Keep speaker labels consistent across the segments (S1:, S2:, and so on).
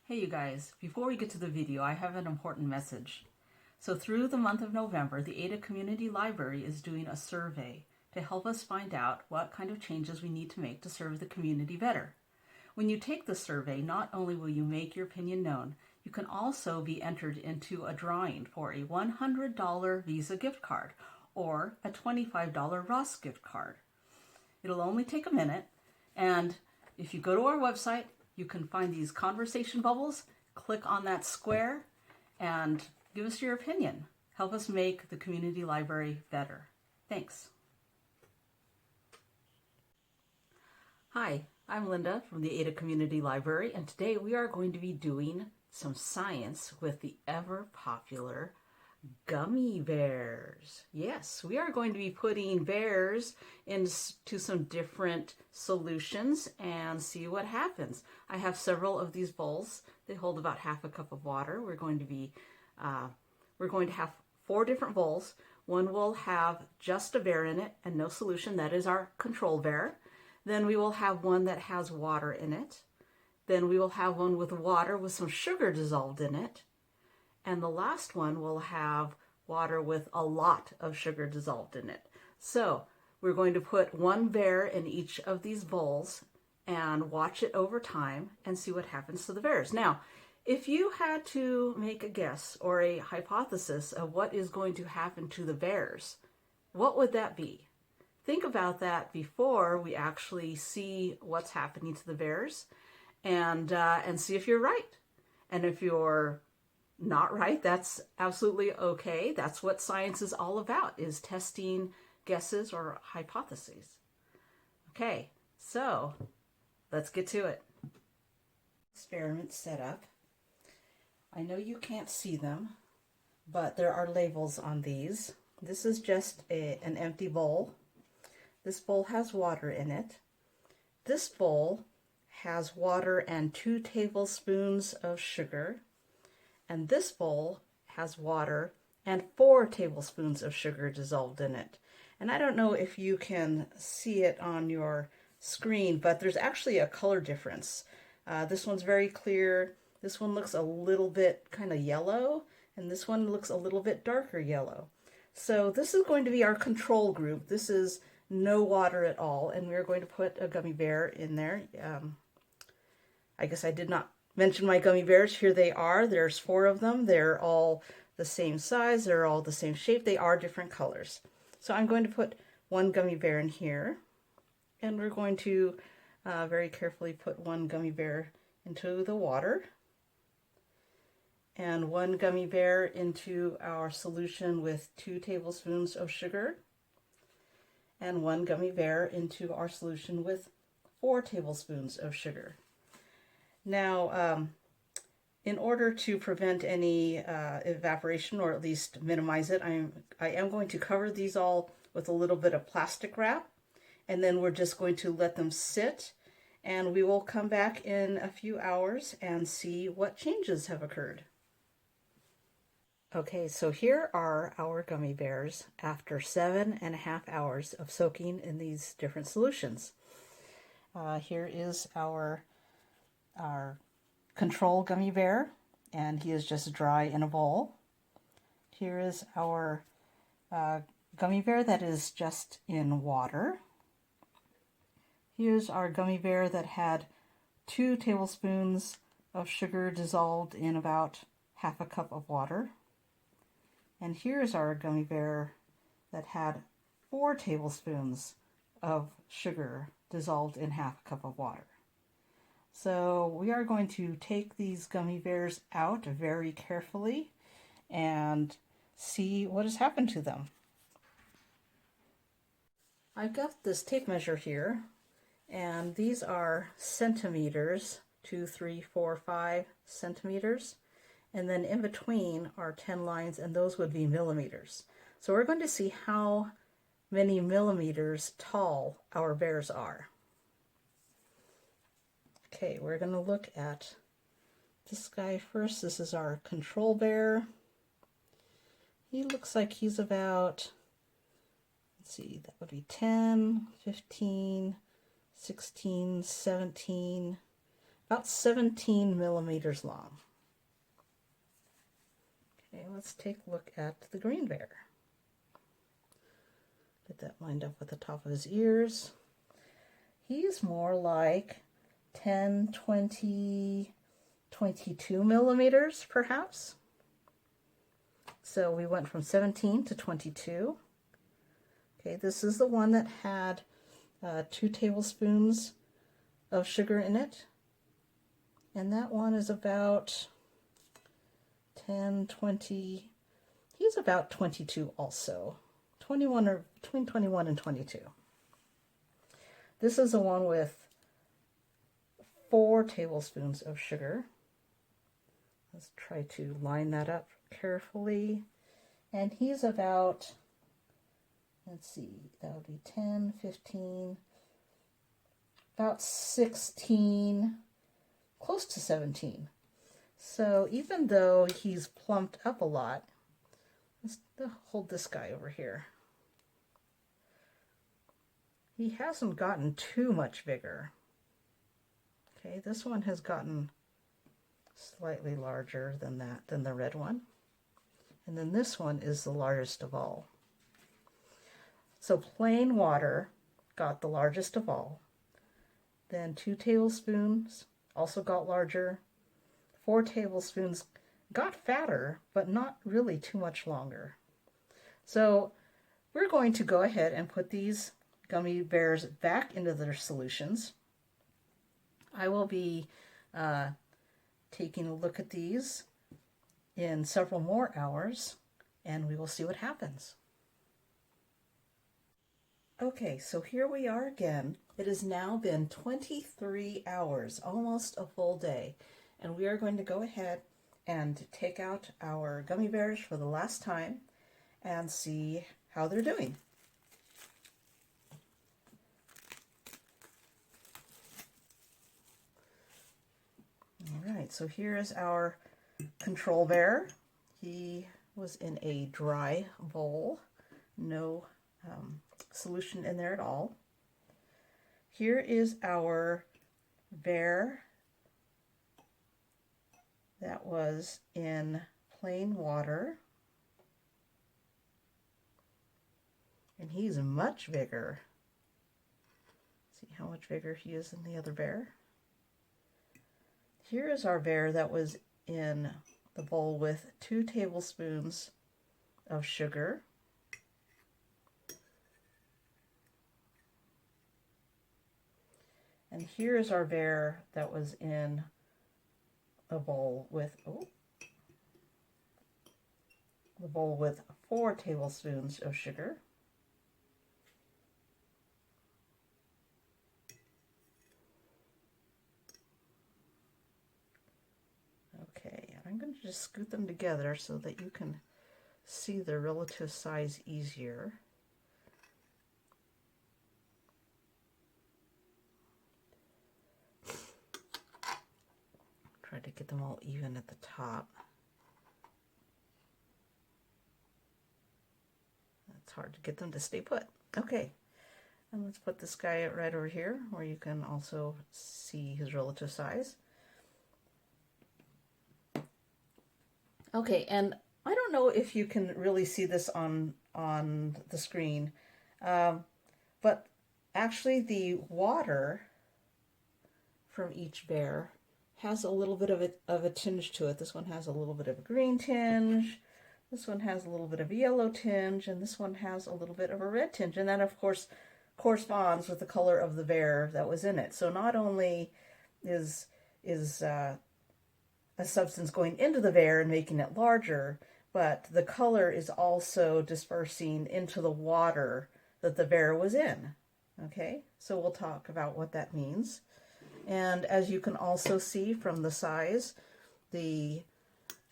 S1: Hey you guys, before we get to the video, I have an important message. So through the month of November, the Ada Community Library is doing a survey to help us find out what kind of changes we need to make to serve the community better. When you take the survey, not only will you make your opinion known, you can also be entered into a drawing for a $100 Visa gift card or a $25 Ross gift card. It'll only take a minute, and if you go to our website, you can find these conversation bubbles, click on that square, and give us your opinion. Help us make the community library better. Thanks. Hi, I'm Linda from the Ada Community Library, and today we are going to be doing some science with the ever-popular gummy bears. Yes, we are going to be putting bears into some different solutions and see what happens. I have several of these bowls. They hold about half a cup of water. We're going to have 4 different bowls. One will have just a bear in it and no solution. That is our control bear. Then we will have one that has water in it. Then we will have one with water with some sugar dissolved in it. And the last one will have water with a lot of sugar dissolved in it. So we're going to put one bear in each of these bowls and watch it over time and see what happens to the bears. Now, if you had to make a guess or a hypothesis of what is going to happen to the bears, what would that be? Think about that before we actually see what's happening to the bears and see if you're right. And if you're not right, that's absolutely okay. That's what science is all about, is testing guesses or hypotheses. Okay, so let's get to it. Experiment set up. I know you can't see them, but there are labels on these. This is just an empty bowl. This bowl has water in it. This bowl has water and 2 tablespoons of sugar. And this bowl has water and 4 tablespoons of sugar dissolved in it. And I don't know if you can see it on your screen, but there's actually a color difference. This one's very clear. This one looks a little bit kind of yellow, and this one looks a little bit darker yellow. So this is going to be our control group. This is no water at all, and we're going to put a gummy bear in there. I guess I did not mention my gummy bears. Here they are. There's 4 of them. They're all the same size. They're all the same shape. They are different colors. So I'm going to put one gummy bear in here, and we're going to very carefully put one gummy bear into the water and one gummy bear into our solution with 2 tablespoons of sugar and one gummy bear into our solution with 4 tablespoons of sugar. Now, in order to prevent any evaporation, or at least minimize it, I am going to cover these all with a little bit of plastic wrap, and then we're just going to let them sit, and we will come back in a few hours and see what changes have occurred. Okay, so here are our gummy bears after 7.5 hours of soaking in these different solutions. Here is our control gummy bear, and he is just dry in a bowl. Here is our gummy bear that is just in water. Here's our gummy bear that had 2 tablespoons of sugar dissolved in about half a cup of water. And here's our gummy bear that had 4 tablespoons of sugar dissolved in half a cup of water. So we are going to take these gummy bears out very carefully and see what has happened to them. I've got this tape measure here, and these are centimeters, 2, 3, 4, 5 centimeters. And then in between are 10 lines, and those would be millimeters. So we're going to see how many millimeters tall our bears are. Okay, we're going to look at this guy first. This is our control bear. He looks like he's about, let's see, that would be 10, 15, 16, 17, about 17 millimeters long. Okay, let's take a look at the green bear. Get that lined up with the top of his ears. He's more like 10, 20, 22 millimeters perhaps. So we went from 17 to 22. Okay, this is the one that had 2 tablespoons of sugar in it. And that one is about 10, 20, he's about 22 also. 21 or between 21 and 22. This is the one with 4 tablespoons of sugar. Let's try to line that up carefully. And he's about, let's see, that would be 10, 15, about 16, close to 17. So even though he's plumped up a lot, let's hold this guy over here. He hasn't gotten too much bigger. Okay, this one has gotten slightly larger than the red one. And then this one is the largest of all. So plain water got the largest of all. Then 2 tablespoons also got larger. 4 tablespoons got fatter, but not really too much longer. So we're going to go ahead and put these gummy bears back into their solutions. I will be taking a look at these in several more hours, and we will see what happens. Okay, so here we are again. It has now been 23 hours, almost a full day, and we are going to go ahead and take out our gummy bears for the last time and see how they're doing. All right, so here is our control bear. He was in a dry bowl, no solution in there at all. Here is our bear that was in plain water, and he's much bigger. See how much bigger he is than the other bear. Here is our bear that was in the bowl with 2 tablespoons of sugar. And here is our bear that was in a bowl with, the bowl with 4 tablespoons of sugar. Okay, I'm going to just scoot them together so that you can see the relative size easier. Try to get them all even at the top. It's hard to get them to stay put. Okay, and let's put this guy right over here where you can also see his relative size. Okay, and I don't know if you can really see this on the screen, but actually the water from each bear has a little bit of a tinge to it. This one has a little bit of a green tinge, this one has a little bit of a yellow tinge, and this one has a little bit of a red tinge. And that, of course, corresponds with the color of the bear that was in it. So not only is a substance going into the bear and making it larger, but the color is also dispersing into the water that the bear was in. Okay, so we'll talk about what that means. And as you can also see from the size, the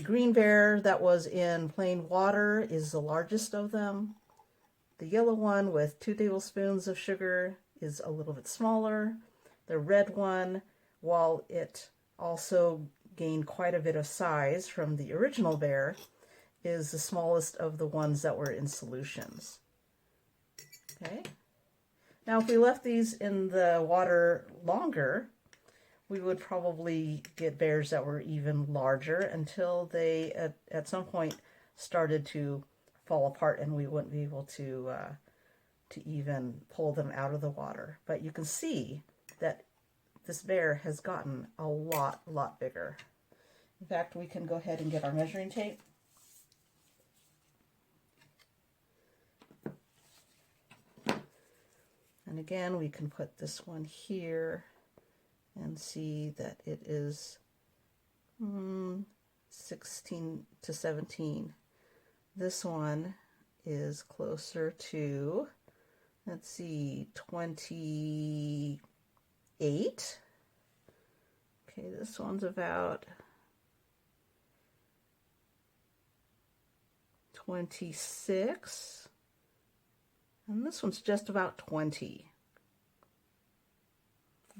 S1: green bear that was in plain water is the largest of them. The yellow one with 2 tablespoons of sugar is a little bit smaller. The red one, while it also gained quite a bit of size from the original bear, is the smallest of the ones that were in solutions. Okay. Now if we left these in the water longer, we would probably get bears that were even larger until they at some point started to fall apart and we wouldn't be able to even pull them out of the water. But you can see that this bear has gotten a lot bigger. In fact, we can go ahead and get our measuring tape. And again, we can put this one here and see that it is 16 to 17. This one is closer to, let's see, 28. Okay, this one's about 26. And this one's just about 20.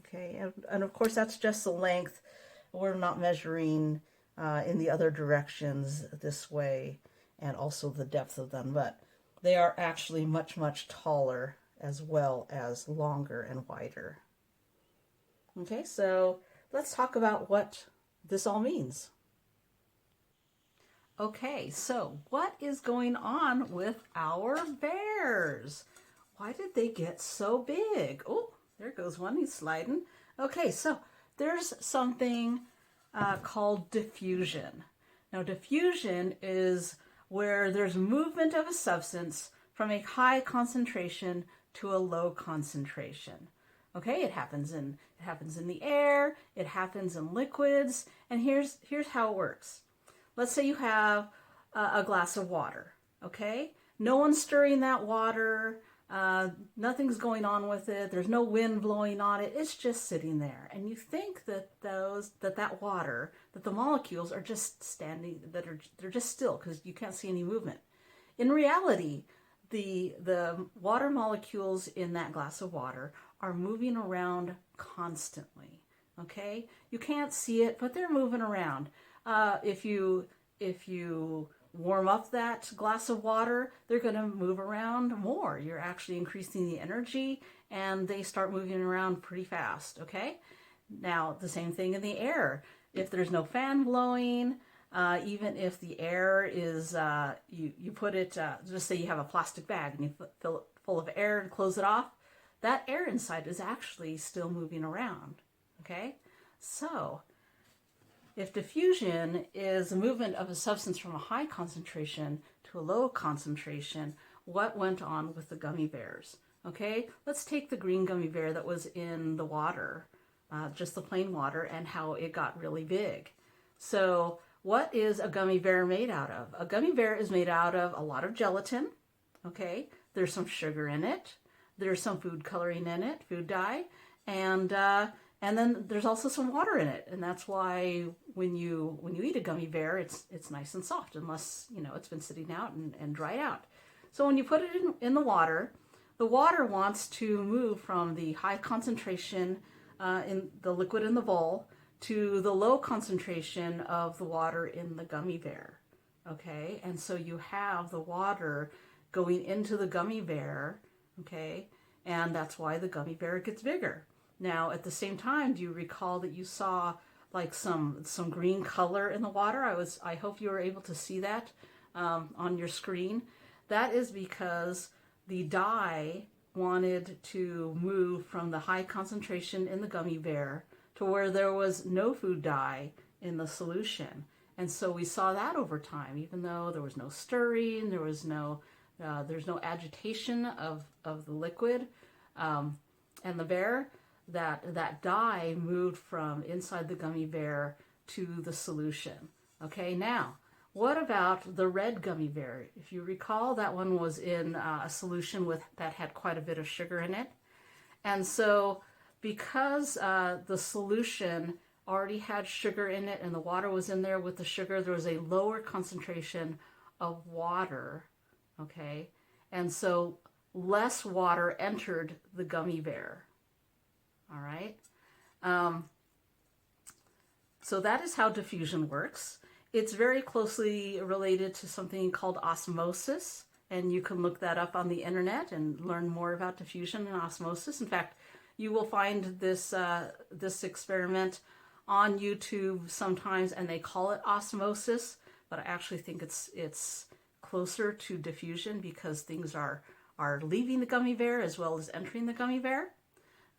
S1: Okay, and of course that's just the length. We're not measuring in the other directions this way, and also the depth of them, but they are actually much taller as well as longer and wider. Okay, so let's talk about what this all means. Okay, so what is going on with our bears? Why did they get so big? Oh, there goes one, he's sliding. Okay, so there's something called diffusion. Now, diffusion is where there's movement of a substance from a high concentration to a low concentration. Okay, it happens in the air, it happens in liquids, and here's how it works. Let's say you have a glass of water, okay? No one's stirring that water, nothing's going on with it, there's no wind blowing on it, it's just sitting there. And you think that that water, that the molecules are just standing, they're just still because you can't see any movement. In reality, the water molecules in that glass of water are moving around constantly, okay? You can't see it, but they're moving around. If you warm up that glass of water, they're going to move around more. You're actually increasing the energy, and they start moving around pretty fast, okay? Now, the same thing in the air. If there's no fan blowing, even if the air is, you put it, just say you have a plastic bag and you fill it full of air and close it off, that air inside is actually still moving around, okay? So, if diffusion is the movement of a substance from a high concentration to a low concentration, what went on with the gummy bears? Okay, let's take the green gummy bear that was in the water, just the plain water, and how it got really big. So what is a gummy bear made out of? A gummy bear is made out of a lot of gelatin, okay? There's some sugar in it. There's some food coloring in it, food dye, and then there's also some water in it, and that's why when you eat a gummy bear, it's nice and soft, unless it's been sitting out and dried out. So when you put it in the water wants to move from the high concentration in the liquid in the bowl to the low concentration of the water in the gummy bear. Okay, and so you have the water going into the gummy bear. Okay, and that's why the gummy bear gets bigger. Now, at the same time, do you recall that you saw like some green color in the water? I hope you were able to see that on your screen. That is because the dye wanted to move from the high concentration in the gummy bear to where there was no food dye in the solution. And so we saw that over time, even though there was no stirring, there's no agitation of the liquid and the bear. That dye moved from inside the gummy bear to the solution. Okay, now, what about the red gummy bear? If you recall, that one was in a solution that had quite a bit of sugar in it. And so, because the solution already had sugar in it and the water was in there with the sugar, there was a lower concentration of water, okay? And so, less water entered the gummy bear. All right. So that is how diffusion works. It's very closely related to something called osmosis, and you can look that up on the internet and learn more about diffusion and osmosis. In fact, You will find this this experiment on YouTube sometimes, and they call it osmosis, but I actually think it's closer to diffusion because things are leaving the gummy bear as well as entering the gummy bear.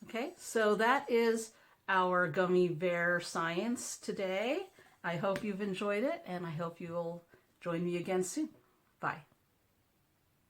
S1: Okay, so that is our gummy bear science today. I hope you've enjoyed it, and I hope you'll join me again soon. Bye.